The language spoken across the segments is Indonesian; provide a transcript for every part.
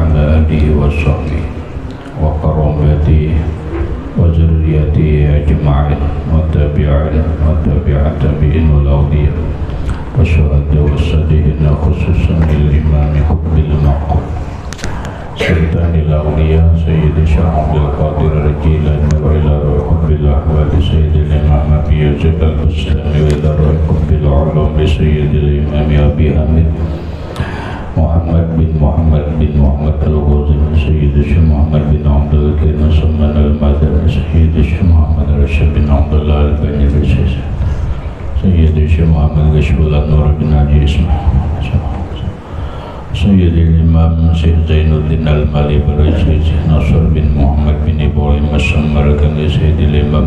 وعلى آله وصحبه وقرابته وذريته أجمعين والتابعين والتابعين والأولياء والشهداء والصالحين خصوصا للإمام حب المعقول سلطان الأولياء سيد الشيخ عبد القادر الجيلاني وإلى روح حب الأحوال سيد الإمام أبي يوسف البستاني وإلى روح حب العلوم سيد الإمام أبي حامد محمد بن محمد الغازي سيد الشيخ محمد بن عبد الكريم سلمان المدني سيد الشيخ محمد رشيد بن عبد الله البني سيد الشيخ محمد غشول النور بن عجي سيد الإمام شيخ زين الدين المالي سيد نصر بن محمد بن إبراهيم الشمر سيد الإمام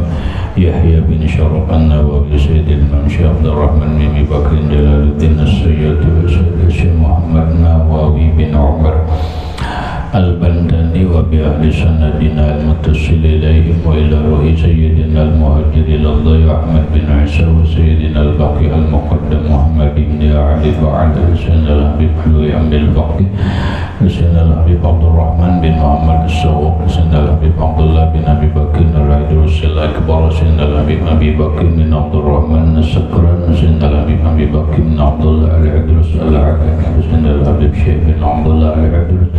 يحيى بن شرف النووي سيد الإمام شيخ عبد الرحمن بن بكر جلال الدين السيد وسيد الشيخ محمد نووي بن عمر البنداني وبأهل سندنا المتصل إليهم وإلى روح سيدنا المهاجر إلى الله أحمد بن عيسى وسيدنا الباقي المقدم محمد بن علي وعلى سيدنا الحبيب حلوي عبد الباقي سيدنا الحبيب عبد الرحمن بن محمد السوق سيدنا الحبيب عبد الله بن أبي بكر الرئيس الأكبر سيدنا الحبيب أبي بكر بن عبد الرحمن السكران سيدنا الحبيب أبي بكر بن عبد الله العدرس العكاك سيدنا الحبيب شيخ بن عبد الله العدرس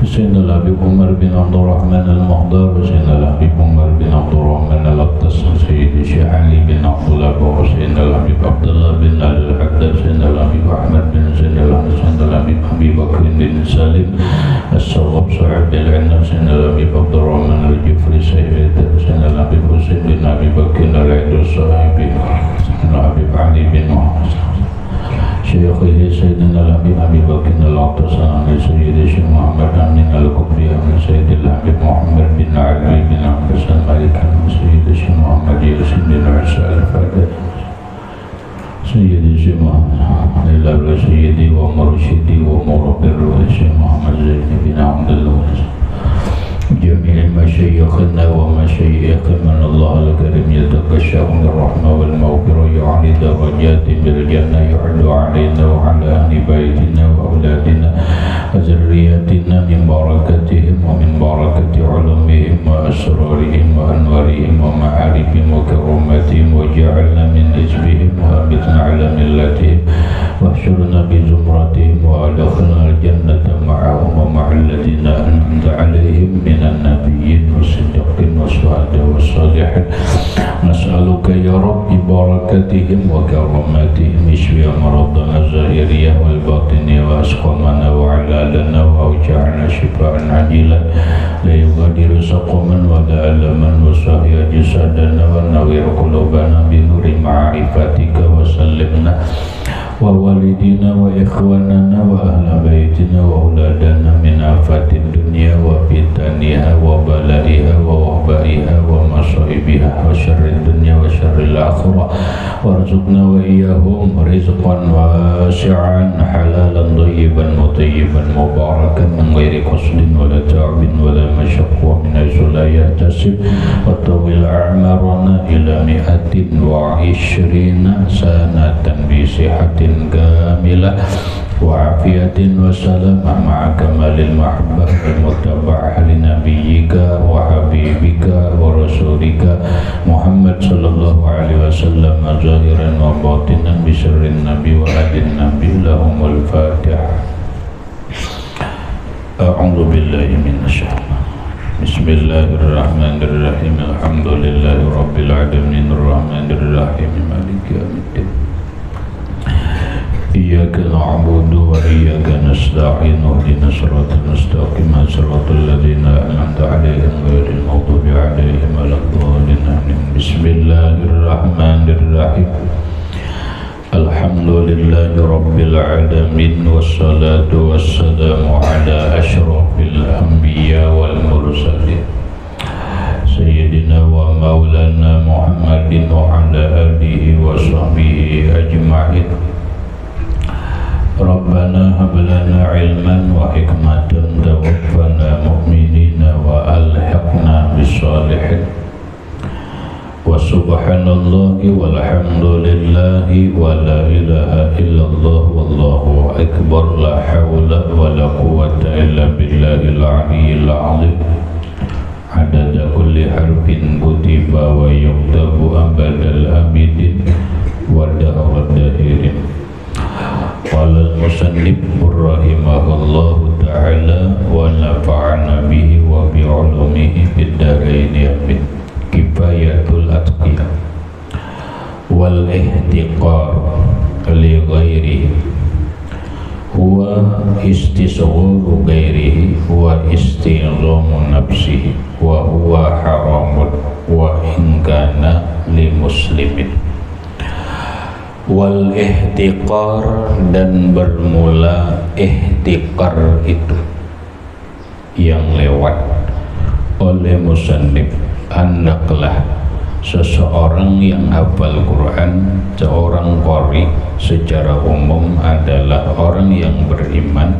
سيدنا الحبيب عمر بن عبد الرحمن المهدار سيدنا الحبيب عمر بن عبد الرحمن الأقدس سيد الشيخ علي بن عبد الله سيدنا الحبيب عبد الله بن علي الحداد سيدنا الحبيب أحمد بن زين سيدنا الحبيب أبي بكر بن سالم الصواب صاحب العنب سيدنا الحبيب عبد الرحمن الجفري سيدنا الحبيب حسين بن أبي بكر العيد الصاحبي سيدنا الحبيب علي بن محمد شيخه سيدنا الحبيب أبي بكر العطساني سيد الشيخ محمد أمين القطبي من سيد الحبيب محمد بن علي بن عبد الملك سيد الشيخ محمد ياسين بن عيسى الفاتح سيد الشيخ محمد إلى سيدي ومرشدي ومربي الشيخ محمد زين بن عبد الله جميع مشايخنا ومشايخ من الله الكريم يتبشرون بالرحمة والمغفرة يعلي درجات بالجنة يعلو علينا وعلى أهل بيتنا وأولادنا وذرياتنا من بركتهم ومن بركة علومهم وأسرارهم وأنوارهم ومعارفهم وكراماتهم وجعلنا من حزبهم وأمتنا على ملتهم واحشرنا بزمرتهم وأدخلنا الجنة معهم ومع الذين أنعمت عليهم من النبيين والصديقين والشهداء والصالحين نسألك يا رب ببركتهم وكراماتهم اشفي مرضنا الظاهرية والباطنية وأسقامنا وعلالنا وأوجاعنا شفاء عاجلا لا يغادر سقما ولا ألما وصحيا جسدنا ونوّر قلوبنا بنور معرفتك وسلمنا ووالدنا وإخواننا وأهل بيتنا وأولادنا من آفات الدنيا وفتنها وبلائها ووبائها ومصائبها وشر الدنيا وشر الآخرة وارزقنا وإياهم رزقا واسعا حلالا طيبا مطيبا مباركا من غير قصد ولا تعب ولا مشقة من حيث لا يحتسب وطول أعمارنا إلى 120 سنة بصحة كاملة وعافية وسلامة مع كمال المحبة والمتبعة لنبيك وحبيبك ورسولك محمد صلى الله عليه وسلم ظاهرا وباطنا بسر النبي وعد النبي لهم الفاتحة. أعوذ بالله من الشيطان بسم الله الرحمن الرحيم الحمد لله رب العالمين الرحمن الرحيم مالك يوم الدين إياك نعبد وإياك نستعين اهدنا الصراط المستقيم صراط الذين أنعمت عليهم غير المغضوب عليهم ولا الضالين بسم الله الرحمن الرحيم الحمد لله رب العالمين والصلاة والسلام على أشرف الأنبياء والمرسلين سيدنا ومولانا محمد وعلى آله وصحبه أجمعين. ربنا هب لنا علما وحكمة توفنا مؤمنين وألحقنا بالصالحين. wa subhanallahi walhamdulillahi wa la ilaha illallah wallahu akbar la hawla wa la quwwata illa billahil aliyyil azim adada kulli harfin kutiba wa yuktabu abadal abidin wa dahwad dahirin. Qala al-musannif rahimahullahu ta'ala wa nafa'ana bihi wa bi ulumihi fid dharain amin. Kifayatul atqiyah wal ihtiqar li ghairihi huwa istisghuru ghairihi wa istighlamu nafsihi wa huwa haramun wa in kana li muslimin. Wal ihtiqar, dan bermula ihtiqar itu yang lewat oleh musannif. Hendaklah seseorang yang hafal Quran, seorang qari secara umum adalah orang yang beriman,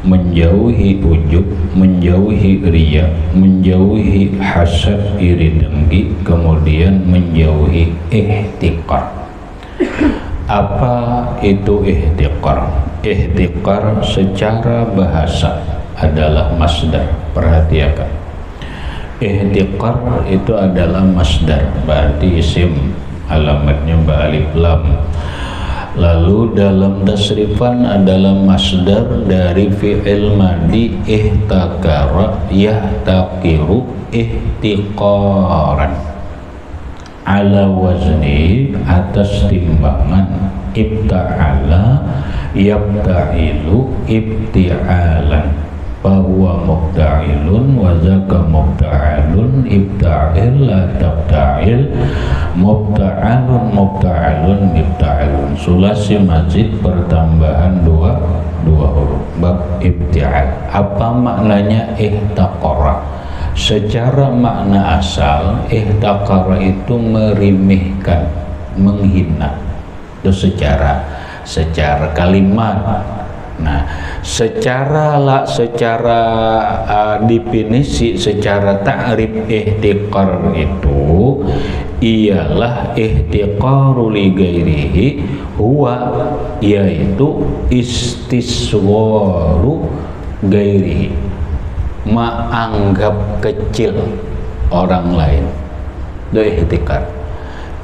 menjauhi ujub, menjauhi riya, menjauhi hasad, iri dengki, kemudian menjauhi ihtiqar. Apa itu ihtiqar? Ihtiqar secara bahasa adalah masdar. Perhatikan, ihtiqar itu adalah masdar, berarti isim alamatnya ba'alif lam. Lalu dalam tasrifan adalah masdar dari fi'il madi ihtakara yahtakiru ihtiqaran, ala wazni, atas timbangan ibta'ala yabta'ilu ibti'alan, bahwa mubta'ilun wa zaka mubta'alun ibta'il la tabta'il mubta'alun mubta'alun ibta'ilun. Sulasi mazid pertambahan dua huruf, bab ibti'al. Apa maknanya ihtaqara? Secara makna asal ihtakara itu merimihkan, menghina. Itu secara kalimat. Nah, secara definisi, secara ta'rif ihtiqar itu ialah ihtiqaru li ghairihi huwa, yaitu istisgharu ghairihi, menganggap kecil orang lain. Itu ihtiqar.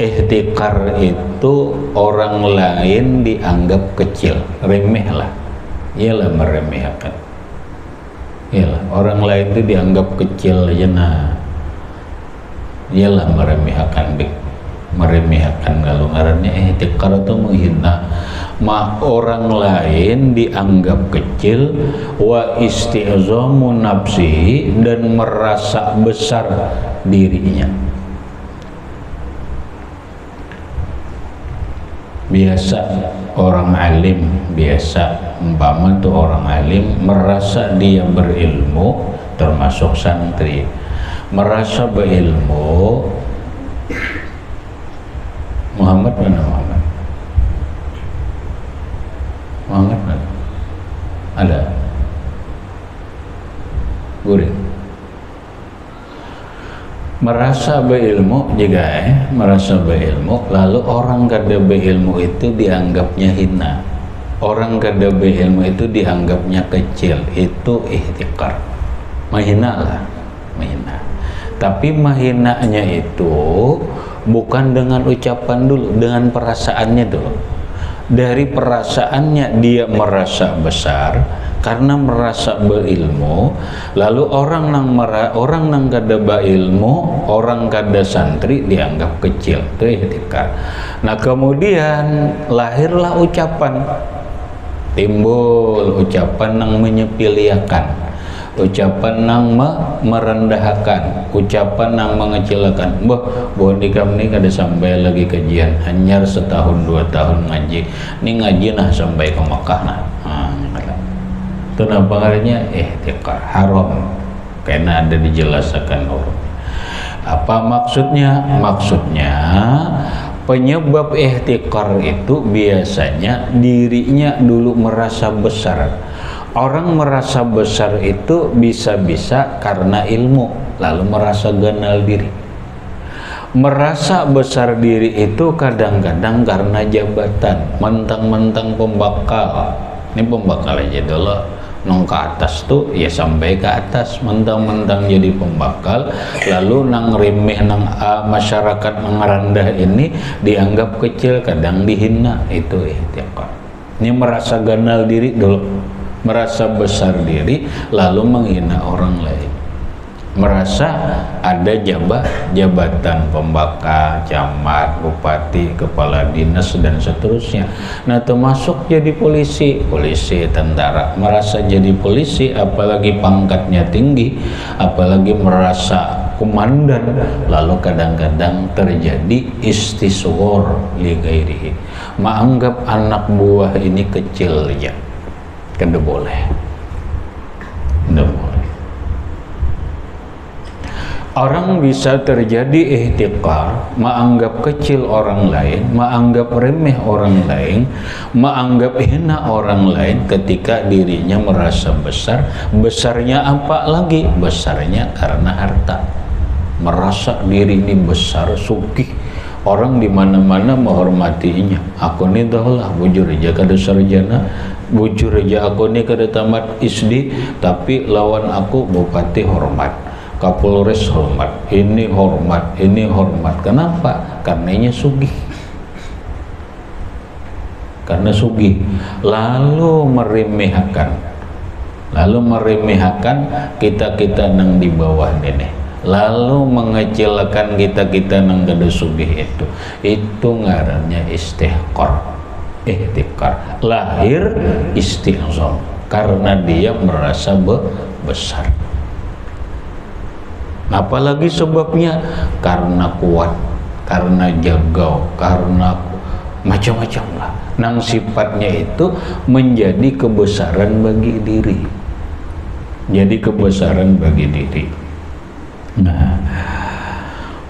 Ihtiqar itu orang lain dianggap kecil, remeh lah. Ialah meremehkan. Ialah orang lain itu dianggap kecil aja, nah. Ialah meremehkan, kalau ngarannya ihtiqar itu menghina. Orang lain dianggap kecil, wa isti'zamu nafsihi, dan merasa besar dirinya. Biasa orang alim, umpama tuh orang alim merasa dia berilmu, termasuk santri, merasa berilmu. Muhammad mana Muhammad? Muhammad mana? Ada? Guring. Merasa berilmu juga, merasa berilmu, lalu orang kada berilmu itu dianggapnya hina. Orang kada berilmu itu dianggapnya kecil, itu ihtiqar. Mahina lah, mahina. Tapi mahinanya itu bukan dengan ucapan dulu, dengan perasaannya dulu. Dari perasaannya dia merasa besar karena merasa berilmu. Lalu orang nang kada beilmu, orang kada santri dianggap kecil. Itu ihtiqar. Nah, kemudian lahirlah ucapan, timbul ucapan nang menyepiliakan, ucapan nang merendahkan, ucapan nang mengecilkan. Bahwa nikam ini kada sampai lagi kajian, hanya setahun 2 tahun ngaji. Ini ngaji nah sampai ke Mekah nah. Itu apa karanya? Ihtiqar, haram, karena ada dijelaskan huruf. Apa maksudnya? Maksudnya penyebab ihtiqar itu biasanya dirinya dulu merasa besar. Orang merasa besar itu bisa-bisa karena ilmu, lalu merasa kenal diri. Merasa besar diri itu kadang-kadang karena jabatan, mentang-mentang pembakal. Ini pembakal aja dulu, nong ke atas tuh ya sampai ke atas, mentang-mentang jadi pembakal, lalu nang remeh nang masyarakat mengerendah ini dianggap kecil, kadang dihina. Itu ihtiqar. Ini merasa ganal diri dulu, merasa besar diri, lalu menghina orang lain. Merasa ada jabatan pembakal, camat, bupati, kepala dinas dan seterusnya. Nah, termasuk jadi polisi, tentara. Merasa jadi polisi, apalagi pangkatnya tinggi, apalagi merasa komandan, lalu kadang-kadang terjadi istisghar li ghairihi. Menganggap anak buah ini kecil ya. Kada boleh. Kada boleh. Orang bisa terjadi ihtiqar, menganggap kecil orang lain, menganggap remeh orang lain, menganggap hina orang lain ketika dirinya merasa besar. Besarnya apa lagi? Besarnya karena harta. Merasa diri ini besar, sugih. Orang di mana-mana menghormatinya. Aku ni dahlah bujur aja kada sarjana, bujur aja aku ni kada tamat SD, tapi lawan aku bupati hormat. Kapolres hormat, ini hormat, ini hormat. Kenapa? Karenanya sugih. Karena sugih. Lalu meremehkan kita nang di bawah ini. Lalu mengecilkan kita nang kada sugih itu. Itu ngarannya ihtiqar. Lahir istihzam karena dia merasa besar. Apalagi sebabnya? Karena kuat, karena jagau, karena macam-macam lah. Nang sifatnya itu menjadi kebesaran bagi diri. Jadi kebesaran bagi diri. Nah,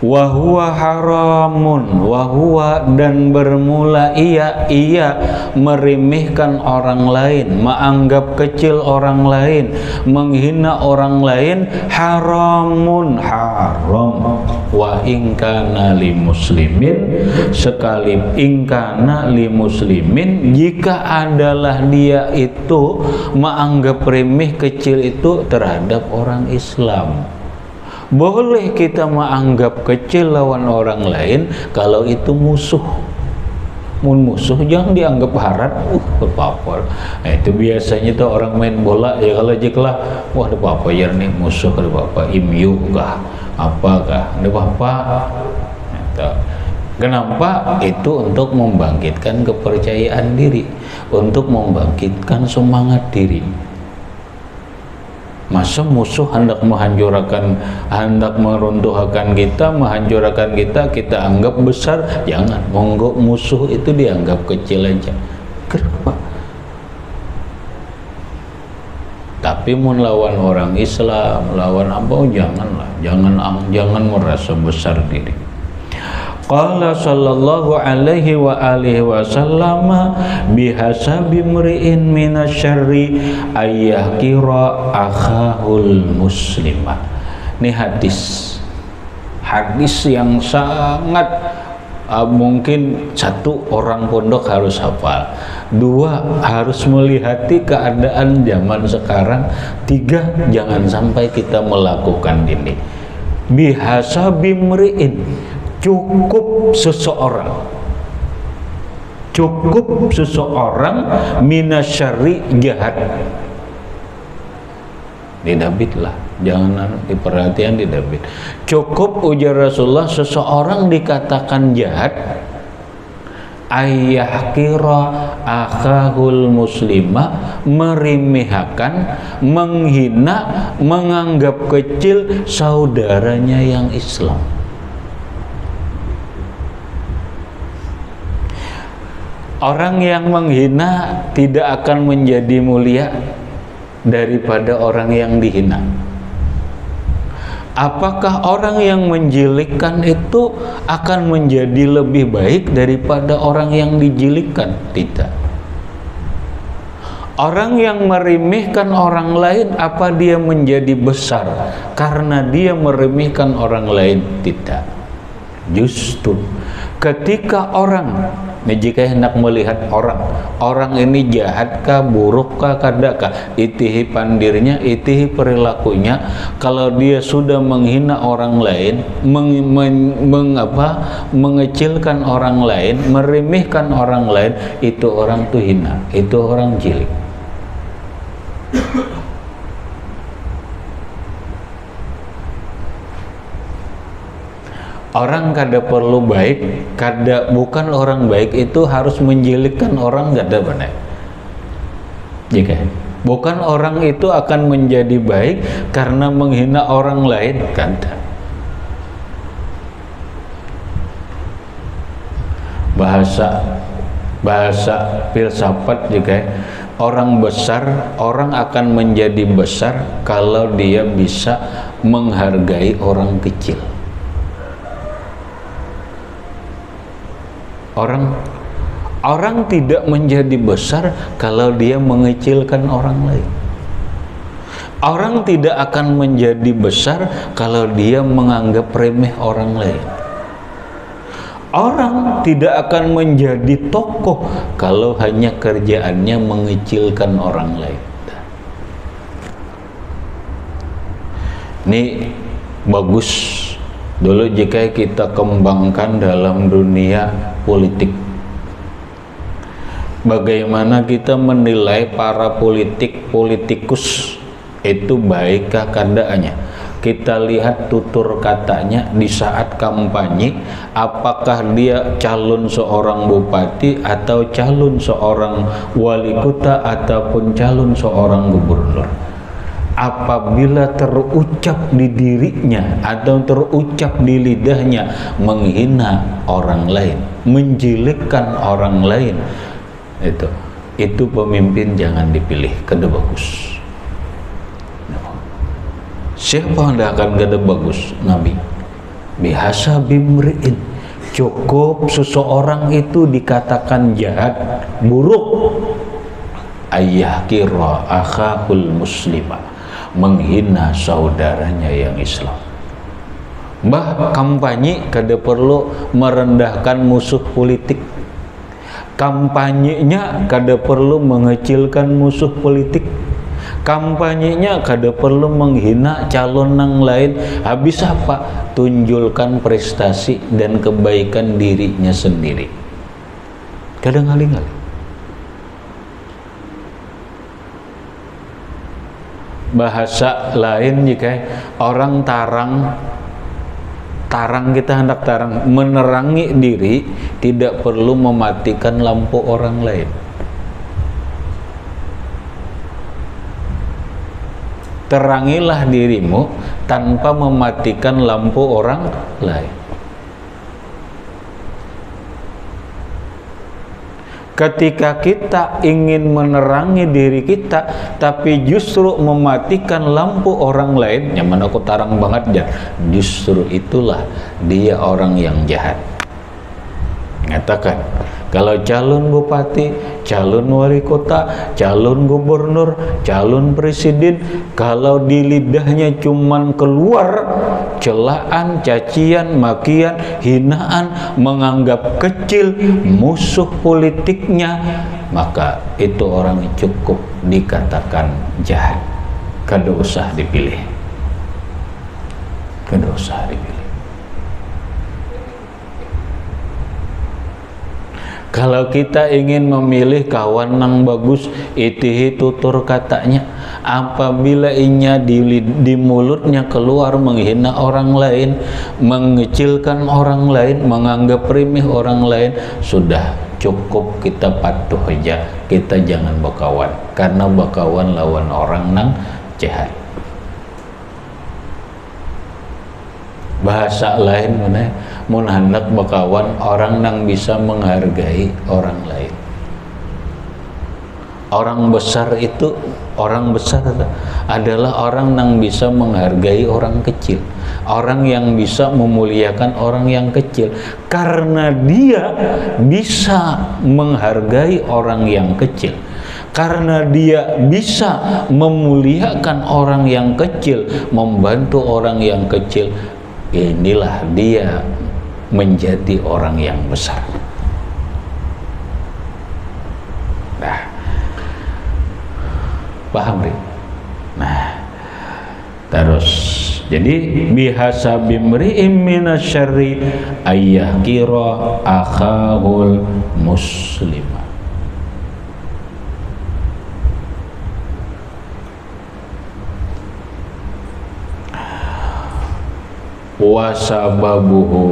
wahuwa haramun, wahuwa dan bermula ia meremehkan orang lain, menganggap kecil orang lain, menghina orang lain, haramun, haram. Wa ingkana li muslimin, sekali ingkana li muslimin, jika adalah dia itu menganggap remeh kecil itu terhadap orang Islam. Boleh kita menganggap kecil lawan orang lain kalau itu musuh. Mun musuh jangan dianggap harat, apa-apa. Nah, itu biasanya tuh orang main bola ya, kalau jeklah wah ada apa ya nih musuh, ada apa imyu kah, apakah ada apa. Nah, kenapa? Itu untuk membangkitkan kepercayaan diri, untuk membangkitkan semangat diri. Masa musuh hendak menghancurkan, hendak meruntuhkan kita, menghancurkan kita anggap besar? Jangan. Monggo musuh itu dianggap kecil aja. Kenapa? Tapi mau lawan orang Islam, lawan apa? Janganlah. Jangan merasa besar diri. Qala sallallahu alaihi wa alihi wasallam bihasabi mri'in minasyarri ayyahkira akhahul muslimah. Ini hadis yang sangat mungkin satu orang pondok harus hafal, dua harus melihati keadaan zaman sekarang, tiga jangan sampai kita melakukan ini. Bihasabi mri'in, cukup seseorang minasyari jahat. Didabitlah, jangan diperhatian, didabit. Cukup ujar Rasulullah seseorang dikatakan jahat, ayyahkira akhahul muslimah, meremehkan, menghina, menganggap kecil saudaranya yang Islam. Orang yang menghina tidak akan menjadi mulia daripada orang yang dihina. Apakah orang yang menjilikkan itu akan menjadi lebih baik daripada orang yang dijilikkan? Tidak. Orang yang meremehkan orang lain, apa dia menjadi besar karena dia meremehkan orang lain? Tidak. Justru ketika orang, jika hendak melihat orang ini jahat kah, buruk kah, kadakah, itihi pandirnya, itihi perilakunya, kalau dia sudah menghina orang lain, mengecilkan orang lain, meremehkan orang lain, itu orang tuh hina, itu orang cilik. Orang kada perlu baik, bukan orang baik itu harus menjelekkan orang, kada benar. Jika bukan orang itu akan menjadi baik karena menghina orang lain, kada. Bahasa filsafat juga, orang besar, orang akan menjadi besar kalau dia bisa menghargai orang kecil. Orang tidak menjadi besar kalau dia mengecilkan orang lain. Orang tidak akan menjadi besar kalau dia menganggap remeh orang lain. Orang tidak akan menjadi tokoh kalau hanya kerjaannya mengecilkan orang lain. Ini bagus dulu jika kita kembangkan dalam dunia politik. Bagaimana kita menilai para politikus itu baikkah kadanya? Kita lihat tutur katanya di saat kampanye, apakah dia calon seorang bupati atau calon seorang wali kota ataupun calon seorang gubernur. Apabila terucap di dirinya atau terucap di lidahnya menghina orang lain, menjelekkan orang lain, itu pemimpin jangan dipilih, kada bagus. Siapa yang akan kada bagus? Nabi. Bihasa bimri'in, cukup seseorang itu dikatakan jahat, buruk, ayah kira akhahul muslimah, menghina saudaranya yang Islam. Kampanye kada perlu merendahkan musuh politik. Kampanyenya kada perlu mengecilkan musuh politik. Kampanyenya kada perlu menghina calon yang lain. Habis apa? Tunjulkan prestasi dan kebaikan dirinya sendiri. Kada ngali-ngali. Bahasa lain jika orang tarang kita hendak tarang, menerangi diri, tidak perlu mematikan lampu orang lain. Terangilah dirimu tanpa mematikan lampu orang lain. Ketika kita ingin menerangi diri kita, tapi justru mematikan lampu orang lain, yang mana aku tarang banget, justru itulah dia orang yang jahat. Ngatakan, kalau calon bupati, calon wali kota, calon gubernur, calon presiden, kalau di lidahnya cuman keluar celaan, cacian, makian, hinaan, menganggap kecil musuh politiknya, maka itu orang cukup dikatakan jahat. Kada usah dipilih. Kada usah dipilih. Kalau kita ingin memilih kawan yang bagus, itihi tutur katanya. Apabila inya di mulutnya keluar menghina orang lain, mengecilkan orang lain, menganggap remeh orang lain, sudah cukup kita patuh aja. Kita jangan berkawan, karena berkawan lawan orang nang jahat. Bahasa lain mana? Mun hendak berkawan orang yang bisa menghargai orang lain. Orang besar adalah orang yang bisa menghargai orang kecil, orang yang bisa memuliakan orang yang kecil, karena dia bisa menghargai orang yang kecil. Karena dia bisa memuliakan orang yang kecil, membantu orang yang kecil, inilah dia menjadi orang yang besar. Nah, paham Ri? Nah, terus jadi bihasabi mri'im minasyarri ayyahkira akhahul muslima. Wasababuhu,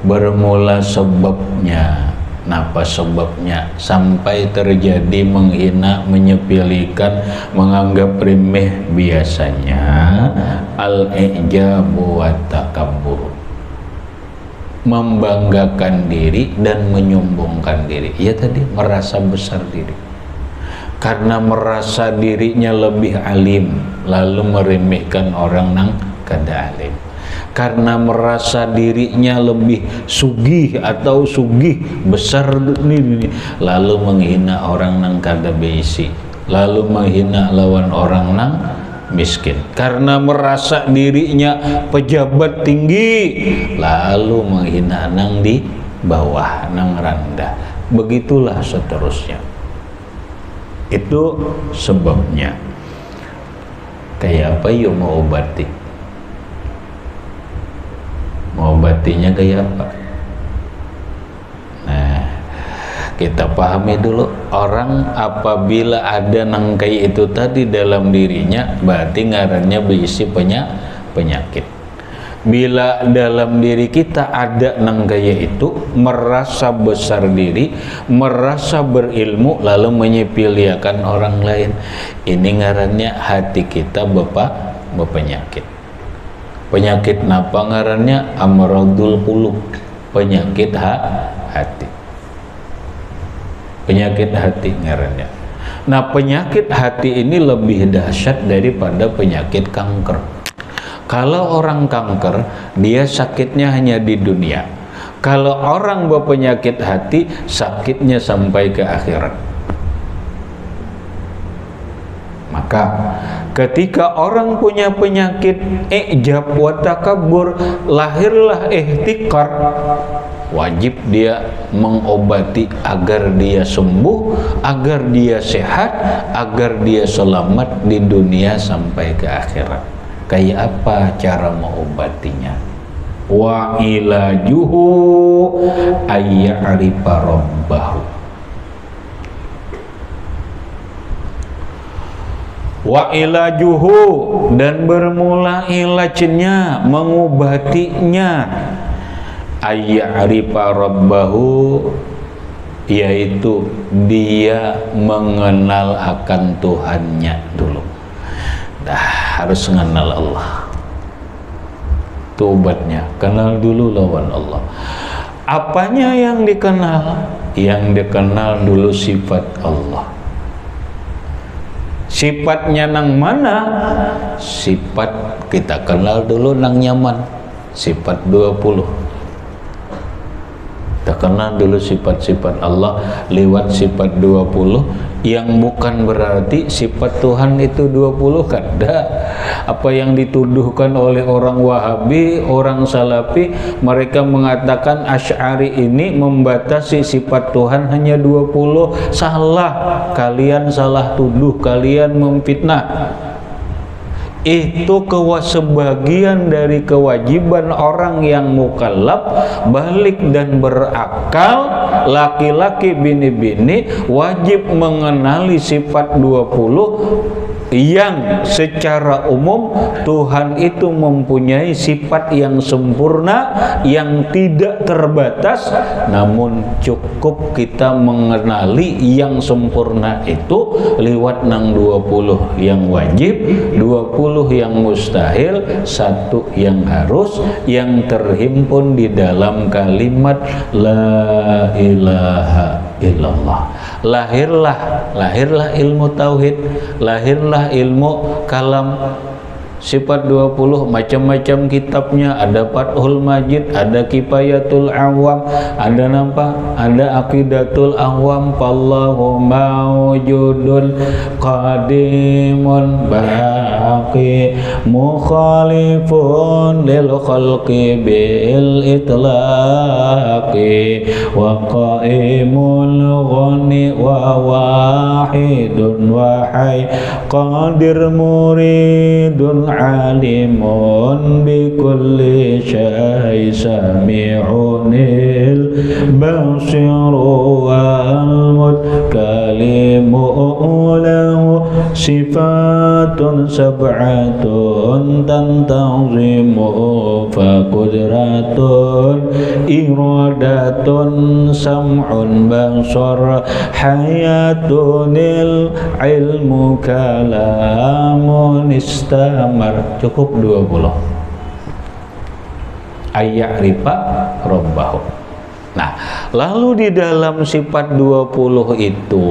bermula sebabnya. Napa sebabnya sampai terjadi menghina, menyepelekan, menganggap remeh biasanya al-i'jabu wa takabbur, membanggakan diri dan menyombongkan diri. Ya tadi merasa besar diri. Karena merasa dirinya lebih alim lalu meremehkan orang nang kada alim. Karena merasa dirinya lebih sugih atau sugih besar ini, lalu menghina orang nang kada beisi, lalu menghina lawan orang nang miskin. Karena merasa dirinya pejabat tinggi, lalu menghina nang di bawah, nang rendah. Begitulah seterusnya. Itu sebabnya. Kayak apa yuk mau obati? Mengobatinya kayak apa? Nah, kita pahami dulu. Orang apabila ada nang kayak itu tadi dalam dirinya, berarti ngarannya berisi penyakit. Bila dalam diri kita ada nang kayak itu, merasa besar diri, merasa berilmu, lalu menyepelekan orang lain, ini ngarannya hati kita berpenyakit. Penyakit napa ngarannya? Amradul qulub, penyakit hati. Penyakit hati ngarannya. Nah, penyakit hati ini lebih dahsyat daripada penyakit kanker. Kalau orang kanker, dia sakitnya hanya di dunia. Kalau orang berpenyakit hati, sakitnya sampai ke akhirat. Maka ketika orang punya penyakit i'jab wa takabbur, lahirlah ihtikar, wajib dia mengobati agar dia sembuh, agar dia sehat, agar dia selamat di dunia sampai ke akhirat. Kayak apa cara mengobatinya? Wa ilajuhu ayya'rifa rabbahu. Wa ilajuhu, dan bermula ilajnya, mengobatinya, ayya'rifa rabbahu, yaitu dia mengenal akan Tuhannya dulu. Harus mengenal Allah. Tobatnya, kenal dulu lawan Allah. Apanya yang dikenal? Yang dikenal dulu sifat Allah. Sifatnya nang mana? Sifat kita kenal dulu nang nyaman. Sifat 20. Kita kenal dulu sifat-sifat Allah lewat sifat 20, yang bukan berarti sifat Tuhan itu 20 kada. Apa yang dituduhkan oleh orang Wahabi, orang Salafi, mereka mengatakan Asy'ari ini membatasi sifat Tuhan hanya 20. Salah, kalian salah tuduh, kalian memfitnah. Itu sebagian dari kewajiban orang yang mukallaf, balik dan berakal, laki-laki bini-bini wajib mengenali sifat 20 yang secara umum Tuhan itu mempunyai sifat yang sempurna, yang tidak terbatas. Namun cukup kita mengenali yang sempurna itu lewat nang 20 yang wajib, 20 yang mustahil, 1 yang harus, yang terhimpun di dalam kalimat la ilaha illallah. Lahirlah ilmu tauhid, lahirlah ilmu kalam, Sifat 20 macam-macam kitabnya, ada Fathul Majid, ada Kifayatul Awam, ada nampak, ada Aqidatul Awam, fallahu mawjudun qadimun baqi mukhalifun lil khalqi bil itlaqi wa qaimul ghani wa wahidun wa hayy qadir muridun alimun bi kulli syai sami'unil basiru wal mutkalimu lahu sifatun sab'atun tantazimu fa qudratun iradatun sam'un basar hayatunil ilmu kalamun istamar. Cukup 20 ayya'rifa rabbahu. Nah, lalu di dalam sifat 20 itu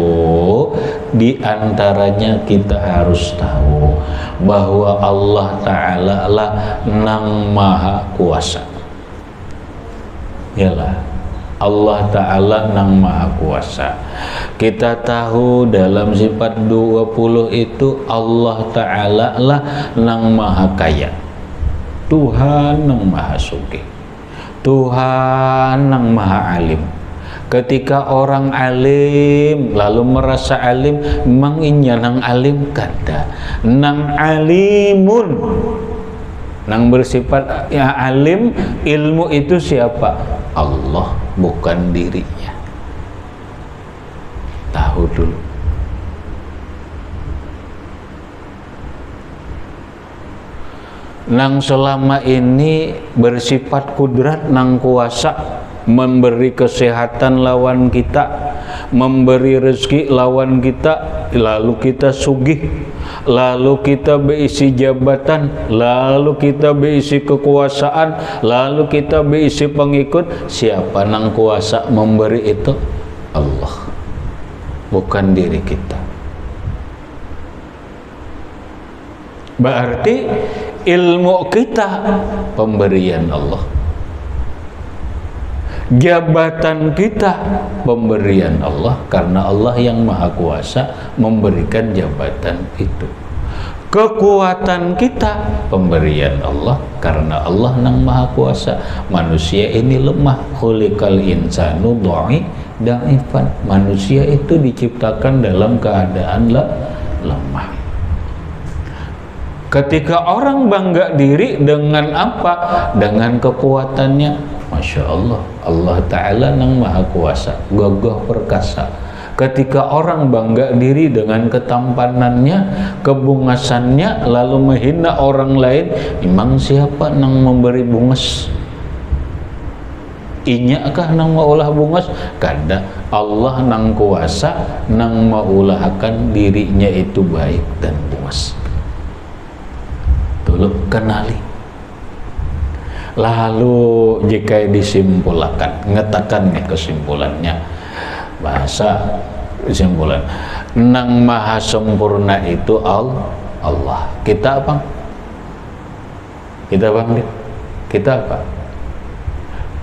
diantaranya kita harus tahu bahwa Allah Ta'ala lah nang maha kuasa. Yalah, Allah Ta'ala nang maha kuasa. Kita tahu dalam sifat 20 itu Allah Ta'ala lah nang maha kaya, Tuhan nang maha sugih, Tuhan nang maha alim. Ketika orang alim lalu merasa alim, memang inya nang alim kada, nang alimun, nang bersifat ya alim, ilmu itu siapa? Allah, bukan dirinya. Tahu dulu. Nang selama ini bersifat kudrat, nang kuasa, memberi kesehatan lawan kita, memberi rezeki lawan kita, lalu kita sugih, lalu kita berisi jabatan, lalu kita berisi kekuasaan, lalu kita berisi pengikut. Siapa nang kuasa memberi itu? Allah, bukan diri kita. Berarti ilmu kita pemberian Allah, jabatan kita pemberian Allah, karena Allah yang maha kuasa memberikan jabatan itu. Kekuatan kita pemberian Allah, karena Allah yang maha kuasa. Manusia ini lemah, khuliqal insanu dha'ifan. Manusia itu diciptakan dalam keadaan lemah. Ketika orang bangga diri dengan apa? Dengan kekuatannya. Masya Allah, Allah Ta'ala nang maha kuasa, gagah perkasa. Ketika orang bangga diri dengan ketampanannya, kebungasannya, lalu menghina orang lain, memang siapa nang memberi bungas? Inya kah nang maulah bungas? Kada. Allah nang kuasa, nang maulahkan dirinya itu baik dan bungas. Tolong kenali. Lalu jika disimpulkan, ngetakan kesimpulannya, bahasa kesimpulan, nang maha sempurna itu Allah. Kita apa? Kita bang? Kita apa?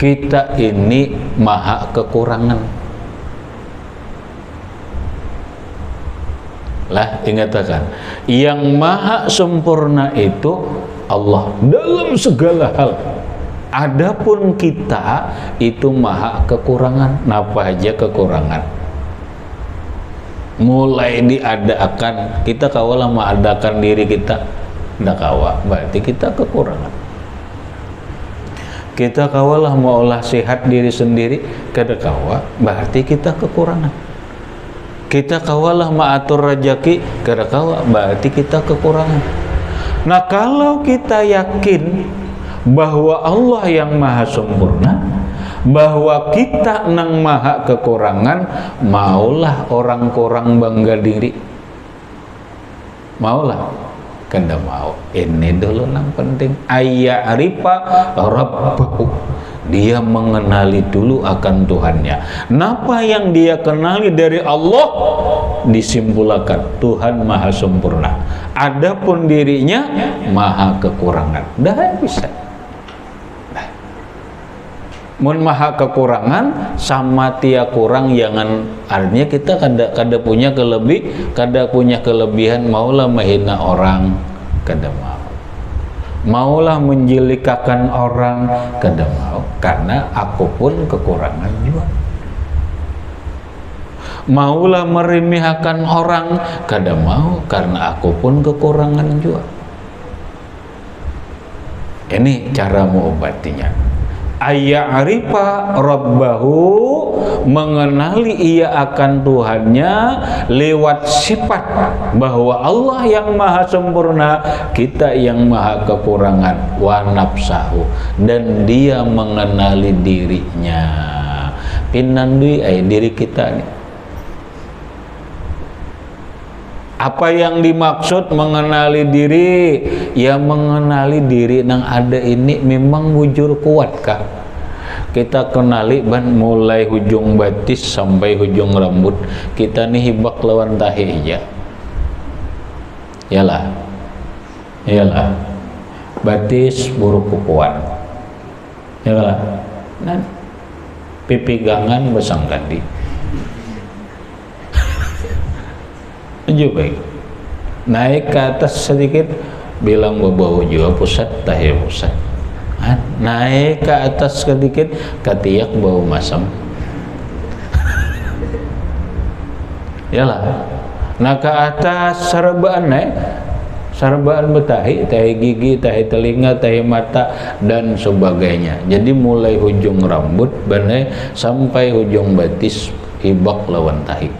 Kita ini maha kekurangan. Lah, ingatakan, yang maha sempurna itu Allah dalam segala hal. Adapun kita itu maha kekurangan. Napa aja kekurangan? Mulai diadakan, kita kawalah mengadakan diri kita, ndak kawa, berarti kita kekurangan. Kita kawalah maulah sehat diri sendiri, kada kawa, berarti kita kekurangan. Kita kawalah maatur rejeki, kada kawa, berarti kita kekurangan. Nah, kalau kita yakin bahwa Allah yang maha sempurna, bahwa kita nang maha kekurangan, maulah orang-orang bangga diri. Maulah, kada mau. Ini dulu nang penting. Ayya'rifa rabbahu. Dia mengenali dulu akan Tuhannya. Apa yang dia kenali dari Allah disimpulkan Tuhan maha sempurna. Adapun dirinya maha kekurangan. Dah bisa. Mun maha kekurangan sama tia kurang, jangan artinya kita kada punya kelebihan maulah menghina orang, kada maulah menjelikakan orang, kada mau, karena aku pun kekurangan juga. Maulah meremehkan orang, kada mau, karena aku pun kekurangan juga. Ini cara mengobatinya. Ayya'rifa rabbahu, mengenali ia akan Tuhannya lewat sifat bahwa Allah yang maha sempurna, kita yang maha kekurangan, wa nafsahu, dan dia mengenali dirinya. Pinandui diri kita nih. Apa yang dimaksud mengenali diri? Ya mengenali diri nang ada ini memang bujur kuat kah? Kita kenali ban mulai hujung batis sampai hujung rambut. Kita nih hibak lawan tahi aja. Yalah. Batis buruk kukuan. Yalah. Nah, pipi gangan besang kandi. Baik. Naik ke atas sedikit, bilang bau juga pusat, tahi pusat. Naik ke atas sedikit, katiak bau masam. Yalah. Nah ke atas sarbaan naik, sarbaan betahi, tahi gigi, tahi telinga, tahi mata, dan sebagainya. Jadi mulai hujung rambut banai sampai hujung batis hibak lawan tahi.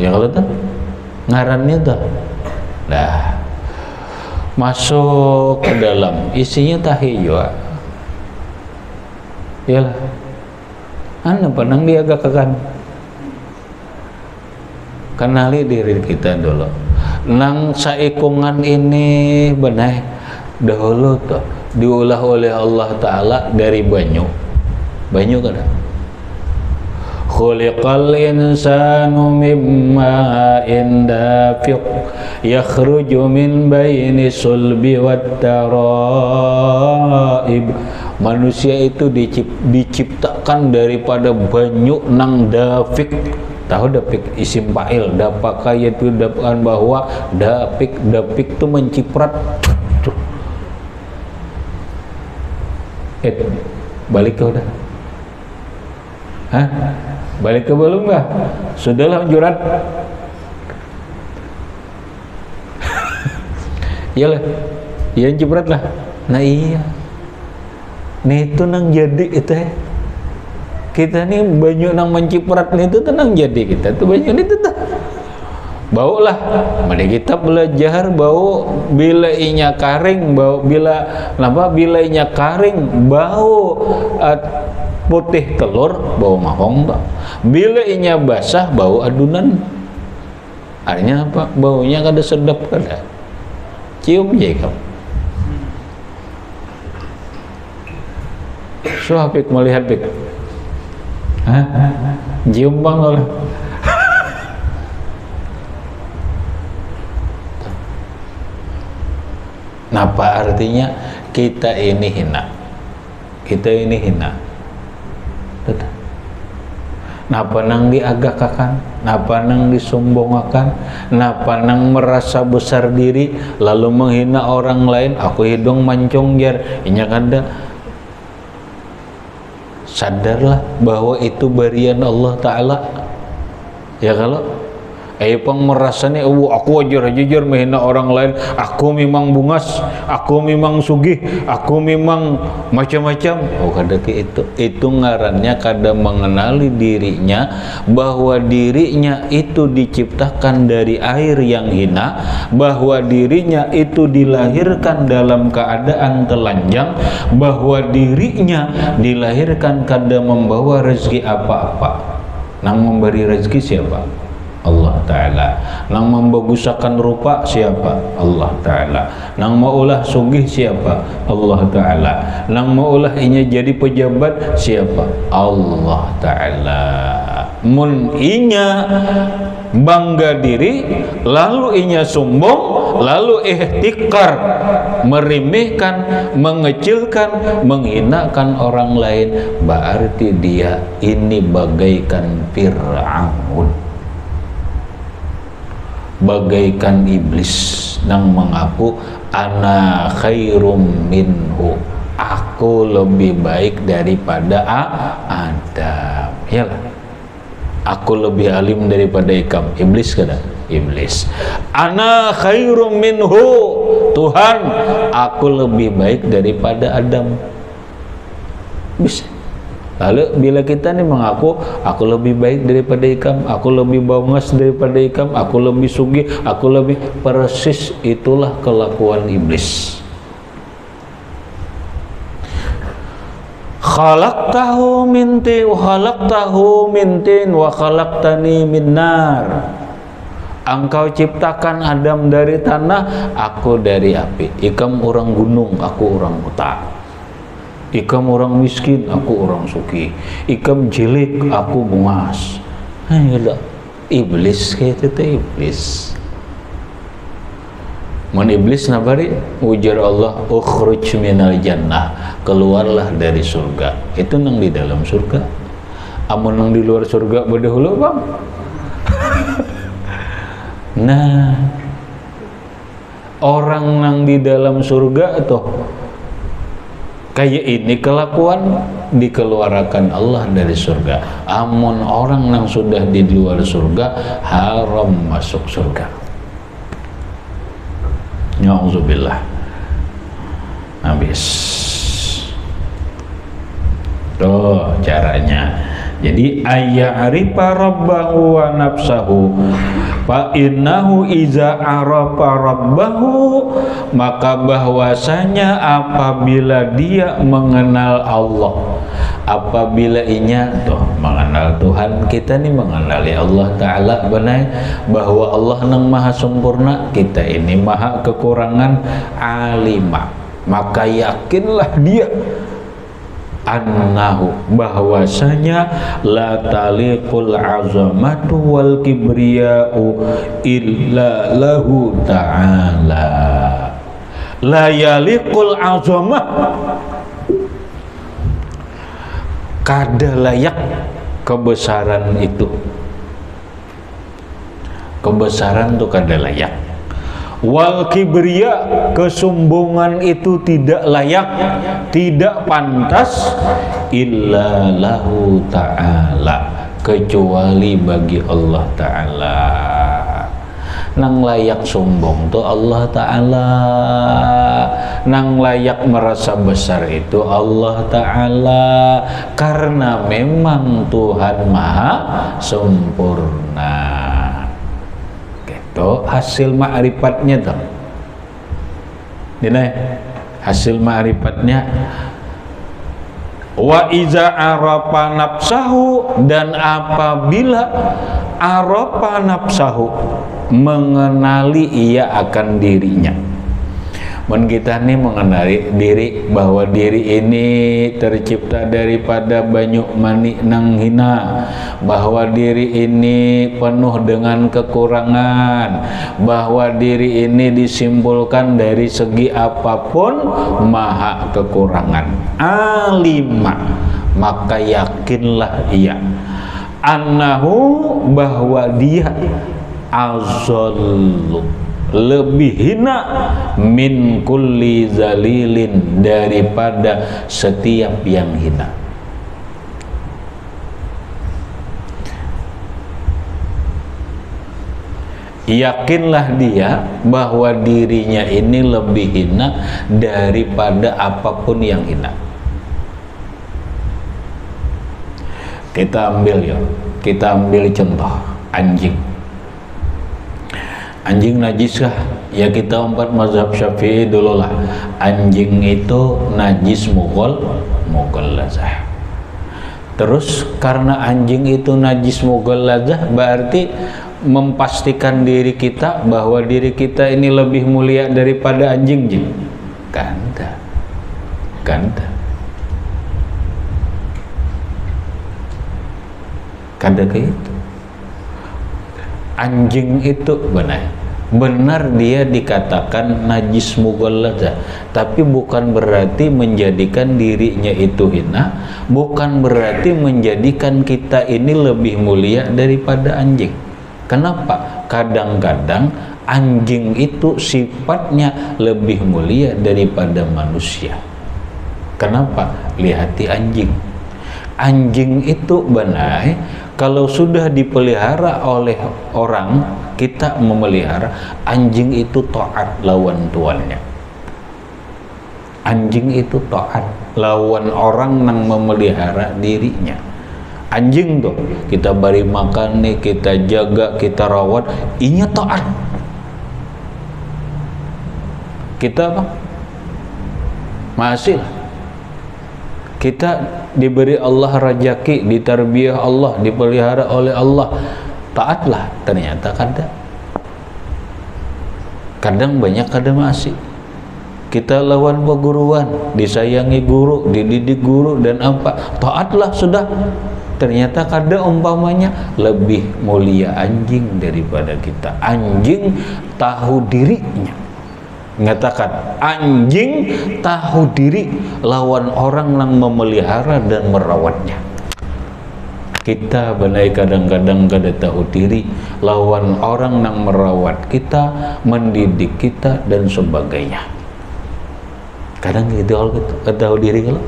Ya kalau tuh ngarannya tuh dah masuk ke dalam, isinya tahi juga. Yalah, penang dia agak kekan. Kenali diri kita dulu. Nang saikungan ini benai dahulu tuh diolah oleh Allah Ta'ala dari banyu kada. Khuliqal insanu mimma dafiq yakhruju min baini sulbi wat taraib. Manusia itu diciptakan daripada banyu nang dafiq. Tahu dafiq isim fa'il, dapaka yaitu dapakan bahwa dafiq itu menciprat. Balik ke udah. Balik ke belum nggak? Sudahlah jurat. Iyalah, iya jebret lah. Nah iya, nih itu nang jadi itu kita nih banyak nang menciprat nih itu tenang jadi kita tuh banyak itu tuh. Bau lah, mari kita belajar bau bila inya karing, bau bila inya karing bau putih telur bau mahong tak. Bila inya basah bau adunan. Artinya apa? Baunya kada sedap kada. Cium je kamu. So Pik melihat Pik. Cium bang lah. Napa artinya kita ini hina? Kita ini hina. Napa nang diagakakan, napa nang disombongakan, napa nang merasa besar diri lalu menghina orang lain. Aku hidung mancung jar, inya kada. Sadarlah bahwa itu barian Allah Ta'ala. Ya kalau pang merasanya aku jujur menghina orang lain, aku memang bungas, aku memang sugih, aku memang macam-macam. Kada ke itu ngarannya kada mengenali dirinya bahwa dirinya itu diciptakan dari air yang hina, bahwa dirinya itu dilahirkan dalam keadaan telanjang, bahwa dirinya dilahirkan kada membawa rezeki apa-apa. Nang memberi rezeki siapa? Allah. Ta'ala. Nang membagusakan rupa siapa? Allah Ta'ala. Nang maulah sugih siapa? Allah Ta'ala. Nang maulah inya jadi pejabat siapa? Allah Ta'ala. Mun inya bangga diri, lalu inya sombong, lalu ihtikar, meremehkan, mengecilkan, menghinakan orang lain, berarti dia ini bagaikan Fir'aun, bagaikan iblis yang mengaku ana khairum minhu, aku lebih baik daripada Adam. Yalah, aku lebih alim daripada ikam. Iblis kada? Iblis. Ana khairum minhu, Tuhan, aku lebih baik daripada Adam. Bisa. Lalu bila kita nih mengaku aku lebih baik daripada ikam, aku lebih bangas daripada ikam, aku lebih sugih, aku lebih, persis itulah kelakuan iblis. Khalaqtahu min tin wa khalaqtahu min tin wa khalaqtani min nar. Engkau ciptakan Adam dari tanah, aku dari api. Ikam orang gunung, aku orang kota. Ikam orang miskin, aku orang suki. Ikam jelek, aku bungas. Ayolah, iblis kayak itu iblis. Man iblis nabari ujar Allah, ukhruj minal jannah, keluarlah dari surga. Itu nang di dalam surga. Amun nang di luar surga berdahulu bang. Nah, orang nang di dalam surga tuh kayak ini kelakuan, dikeluarkan Allah dari surga. Amun orang nang sudah di luar surga, haram masuk surga. Na'udzubillah. Habis. Tuh caranya. Jadi ayya'rifa rabbahu wa nafsahu fa innahu iza arafa rabbahu, maka bahwasanya apabila dia mengenal Allah, apabila inya tuh mengenal Tuhan, kita nih mengenali Allah Ta'ala, benar bahwa Allah nang maha sempurna, kita ini maha kekurangan, alima, maka yakinlah dia annahu, bahwasanya la taliqul azamatu wal kibriya'u illa lahu ta'ala, la yaliqul azamah, kada layak kebesaran itu, kebesaran itu kada layak, wal kibriya, kesombongan itu tidak layak, tidak pantas, illa lahu ta'ala, kecuali bagi Allah Ta'ala. Nang layak sombong itu Allah Ta'ala, nang layak merasa besar itu Allah Ta'ala, karena memang Tuhan maha sempurna. Itu hasil ma'rifatnya tuh. Ini hasil ma'rifatnya. Wa iza arafa nafsahu, dan apabila arafa nafsahu, mengenali ia akan dirinya. Men kita nih mengenali diri bahwa diri ini tercipta daripada banyu mani nang hina, bahwa diri ini penuh dengan kekurangan, bahwa diri ini disimpulkan dari segi apapun maha kekurangan, alima, maka yakinlah ia annahu, bahwa dia azallu, lebih hina, min kulli zalilin, daripada setiap yang hina. Yakinlah dia bahwa dirinya ini lebih hina daripada apapun yang hina. Kita ambil ya, kita ambil contoh anjing. Anjing najis kah? Ya kita empat mazhab Syafi'i dulu lah. Anjing itu najis mughallazah. Terus karena anjing itu najis mughallazah, berarti Memastikan diri kita bahwa diri kita ini lebih mulia daripada anjing, Jin? Kanda. Kada ke itu. Anjing itu benar dia dikatakan najis mughallaza, tapi bukan berarti menjadikan dirinya itu hina, bukan berarti menjadikan kita ini lebih mulia daripada anjing. Kenapa? Kadang-kadang anjing itu sifatnya lebih mulia daripada manusia. Kenapa? Lihati anjing. Anjing itu benar, kalau sudah dipelihara oleh orang, kita memelihara, anjing itu taat lawan tuannya. Anjing itu taat lawan orang yang memelihara dirinya. Anjing tuh kita beri makan nih, kita jaga, kita rawat, inya taat. Kita apa? Masih kita diberi Allah rajaki, ditarbiyah Allah, dipelihara oleh Allah, taatlah. Ternyata kadang banyak, kadang masih. Kita lawan perguruan, disayangi guru, dididik guru dan apa, taatlah sudah. Ternyata kadang umpamanya lebih mulia anjing daripada kita. Anjing tahu dirinya. Mengatakan anjing tahu diri lawan orang yang memelihara dan merawatnya. Kita benar kadang-kadang kada tahu diri lawan orang yang merawat kita, mendidik kita dan sebagainya. Kadang kita kada tahu diri kalau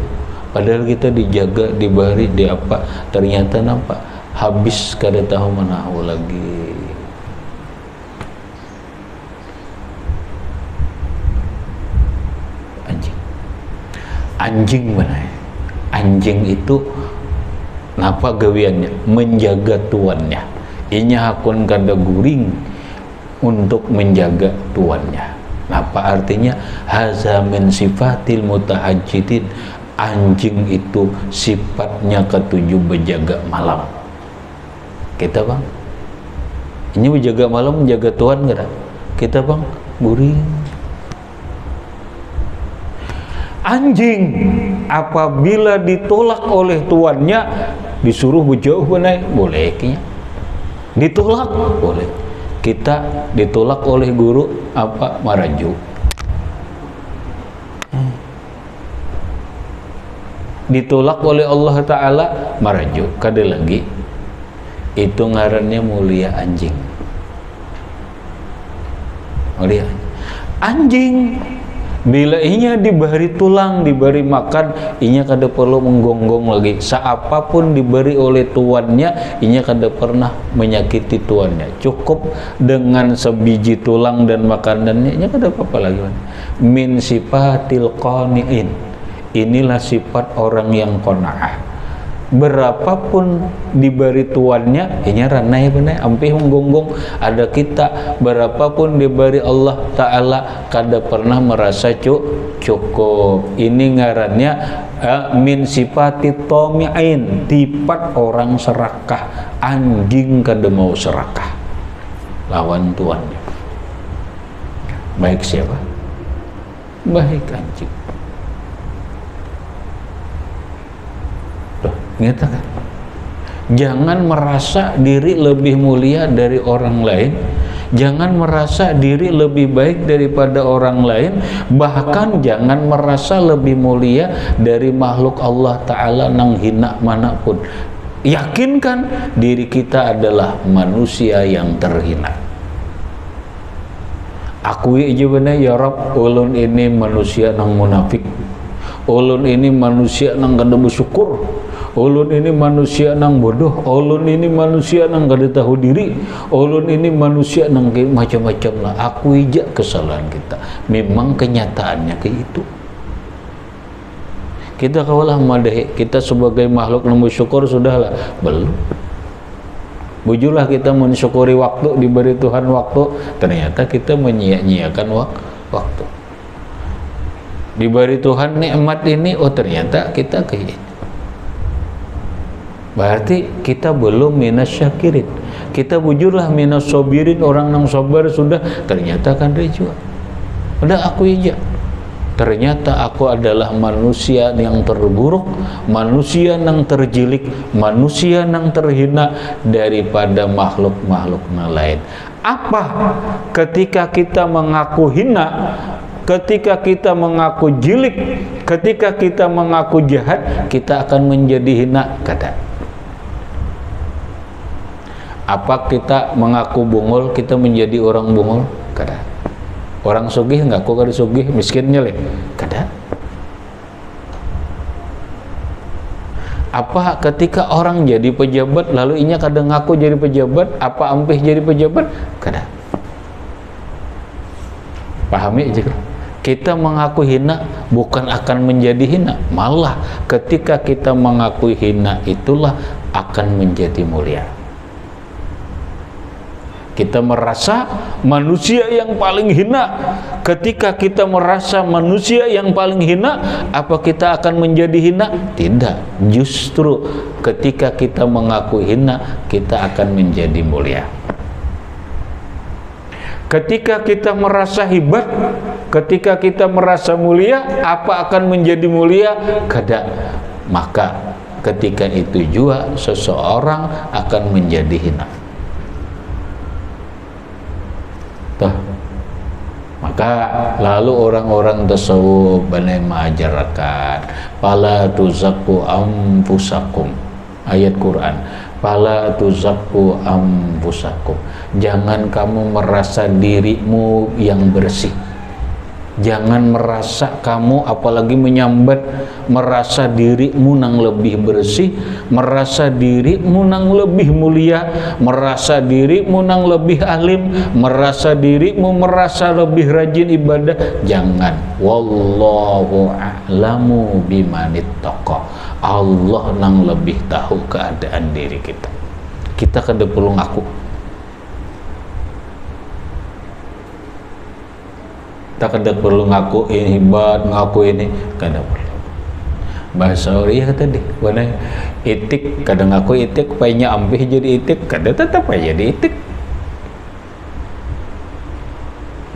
padahal kita dijaga, diberi, di apa, ternyata nampak habis kada tahu menahu lagi. Anjing benar. Anjing itu napa gawiannya? Menjaga tuannya. Inya hakun kada guring untuk menjaga tuannya. Napa artinya? Haza min sifatil mutahajjidin. Anjing itu sifatnya ketujuh berjaga malam. Kita bang, ini berjaga malam, menjaga tuan kada? Kita bang, guring. Anjing apabila ditolak oleh tuannya disuruh berjauh benar, boleh kayaknya. Ditolak boleh. Kita ditolak oleh guru apa, maraju. Ditolak oleh Allah Ta'ala, maraju. Kada lagi. Itu ngarannya mulia anjing. Mulia anjing. Bila inya diberi tulang, diberi makan, inya kada perlu menggonggong lagi. Seapapun diberi oleh tuannya, inya kada pernah menyakiti tuannya. Cukup dengan sebiji tulang dan makanannya, inya kada apa-apa lagi. Min sifatil qani'in. Inilah sifat orang yang qanaah. Berapapun diberi tuannya, inya ranai benar, ampih menggonggong. Ada kita, berapapun diberi Allah Ta'ala, kada pernah merasa cukup. Ini ngarannya min sifati tomi'in, sifat orang serakah. Anjing kada mau serakah lawan tuannya. Baik siapa? Baik anjing. Gitu kan? Jangan merasa diri lebih mulia dari orang lain, jangan merasa diri lebih baik daripada orang lain, bahkan jangan merasa lebih mulia dari makhluk Allah Ta'ala nang hina manapun. Yakinkan diri kita adalah manusia yang terhina. Akui aja benar, ya Rabb, ulun ini manusia nang munafik, ulun ini manusia nang kada bersyukur, ulun ini manusia nang bodoh, ulun ini manusia nang kada tahu diri, ulun ini manusia nang macam-macam lah. Akui aja kesalahan kita. Memang kenyataannya kayak itu. Kita kawalah madahi, kita sebagai makhluk nang bersyukur sudahlah. Belum. Bujulah kita mensyukuri waktu, diberi Tuhan waktu, ternyata kita menyia-nyiakan waktu. Diberi Tuhan nikmat ini, oh ternyata kita kayak. Berarti kita belum minasyakirin. kita bujurlah minas sobirin, orang yang sabar sudah. Ternyata kan dia juga udah aku aja, ternyata aku adalah manusia yang terburuk, manusia yang terjilik, manusia yang terhina daripada makhluk-makhluk lain. Apa ketika kita mengaku hina, ketika kita mengaku jilik, ketika kita mengaku jahat, kita akan menjadi hina? Kada. Apa kita mengaku bungul, kita menjadi orang bungul? Kada. Orang sugih ngaku kada sugih, miskinnya leh? Kada. Apa ketika orang jadi pejabat lalu inya kadang ngaku jadi pejabat, apa ampih jadi pejabat? Kada. Pahami aja kan? Kita mengaku hina bukan akan menjadi hina, malah ketika kita mengakui hina itulah akan menjadi mulia. Kita merasa manusia yang paling hina. Ketika kita merasa manusia yang paling hina, apa kita akan menjadi hina? Tidak. Justru ketika kita mengaku hina, kita akan menjadi mulia. Ketika kita merasa hebat, ketika kita merasa mulia, apa akan menjadi mulia? Kada. Maka ketika itu juga seseorang akan menjadi hina. Maka lalu orang-orang tasawuf banyak mengajarkan fala tuzakku anfusakum, ayat Quran, fala tuzakku anfusakum, jangan kamu merasa dirimu yang bersih, jangan merasa kamu apalagi menyambat merasa dirimu nang lebih bersih, merasa dirimu nang lebih mulia, merasa dirimu nang lebih alim, merasa dirimu merasa lebih rajin ibadah. Jangan. Wallahu a'lamu bimanittaqa, Allah nang lebih tahu keadaan diri kita. Kita kada perlu ngaku. Kita kada perlu ngaku ini hebat, ngaku ini kada perlu. Bahasa Oriya tadi, mana itik kadang ngaku itik, payahnya ampih jadi itik, kada tetap aja jadi itik.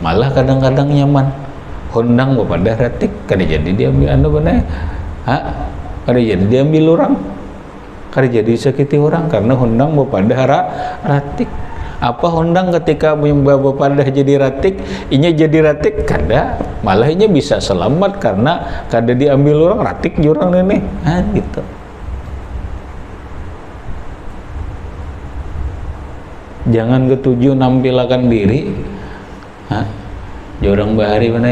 Malah kadang-kadang nyaman, hondang pada ratik, kada jadi diambil anda benar, kada jadi diambil orang, kada jadi sakiti orang karena hondang pada ratik. Apa hondang ketika membawa pada jadi ratik, inya jadi ratik kada, malah inya bisa selamat karena kada diambil orang ratik jurang ini, gitu. Jangan ketujuh nampilakan diri, jorang bahari mana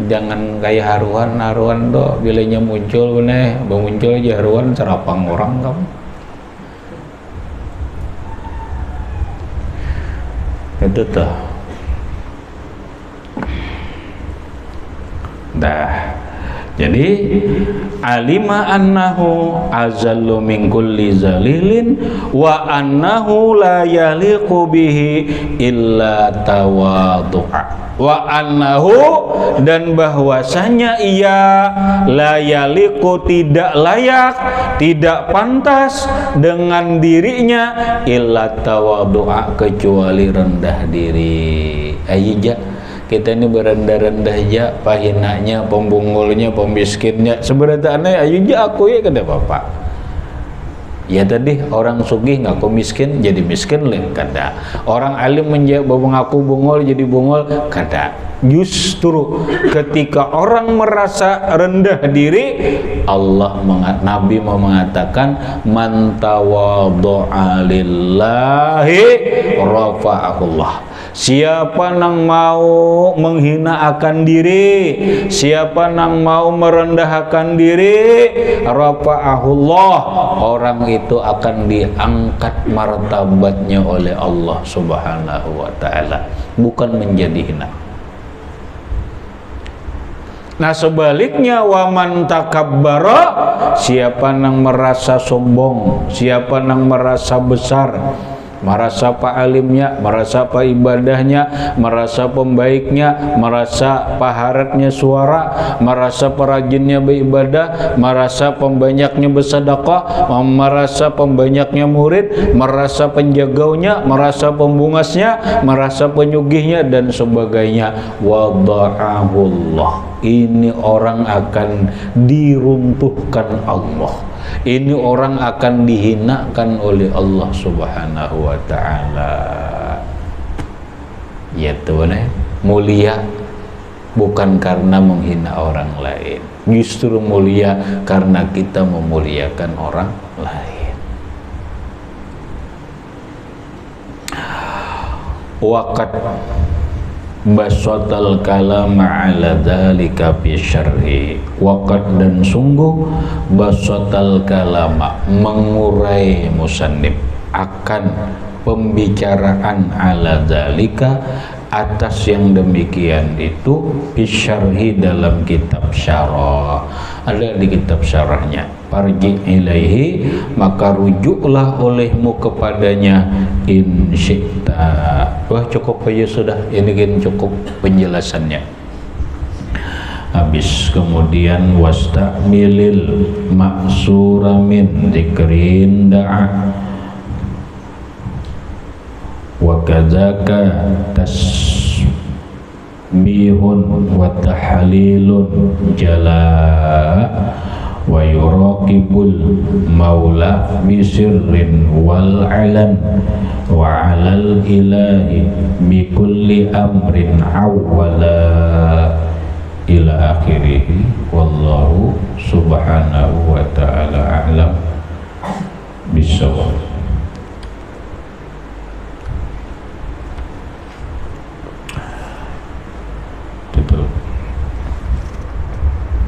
jangan kayak haruan do, bilanya muncul mana, muncul aja haruan serapang orang kamu. Itu tuh. Dah. Jadi alima annahu azallu min kulli zalilin wa annahu la yaliqu bihi illa tawadhu'a, wa annahu, dan bahwasanya ia la yaliqu, tidak layak, tidak pantas dengan dirinya illa tawadhu'a, kecuali rendah diri. Aja kita ini berendah-rendah aja, pahinanya, pembungulnya, pembiskinnya, sebenarnya ayo aja aku ya kada apa-apa. Ya tadi orang sugih ngaku miskin jadi miskin leh, kada. Orang alim mengaku bungul jadi bungul, kada. Justru ketika orang merasa rendah diri, Nabi mau mengatakan man tawadhu'a lillahi rafa'ahullah. Siapa yang mau menghina akan diri, siapa yang mau merendahkan diri, rafa'ahullah, orang itu akan diangkat martabatnya oleh Allah Subhanahu wa ta'ala, bukan menjadi hina. Nah sebaliknya, waman takabbara, siapa yang merasa sombong, siapa yang merasa besar, merasa apa alimnya, merasa apa ibadahnya, merasa pembaiknya, merasa paharatnya suara, merasa perajinnya beribadah, merasa pembanyaknya bersedekah, merasa pembanyaknya murid, merasa penjagaunya, merasa pembungasnya, merasa penyugihnya dan sebagainya. Wada'ahullah, ini orang akan diruntuhkan Allah, ini orang akan dihinakan oleh Allah Subhanahu wa ta'ala. Ya Tuhan, mulia bukan karena menghina orang lain, justru mulia karena kita memuliakan orang lain. Waqad basatal kalama ala dzalika bi syarhi. Waqad, dan sungguh, basatal kalama, mengurai musannif akan pembicaraan ala dzalika, atas yang demikian itu, bi syarhi, dalam kitab syarah. Ada di kitab syarahnya, farji ilaihi, maka rujuklah olehmu kepadanya, in syi'ta. Wah, cukup aja sudah, ini kan cukup penjelasannya. Habis, kemudian wastamilil ma'sura min dzikrin da'a wa kadzaka tasbihun wa tahlilun jala wa yuraqibul maula bisirrin wal alan wa alal ilahi bi kulli amrin awwala ila akhirih. Wallahu subhanahu wa ta'ala a'lam bissawab. Tutup.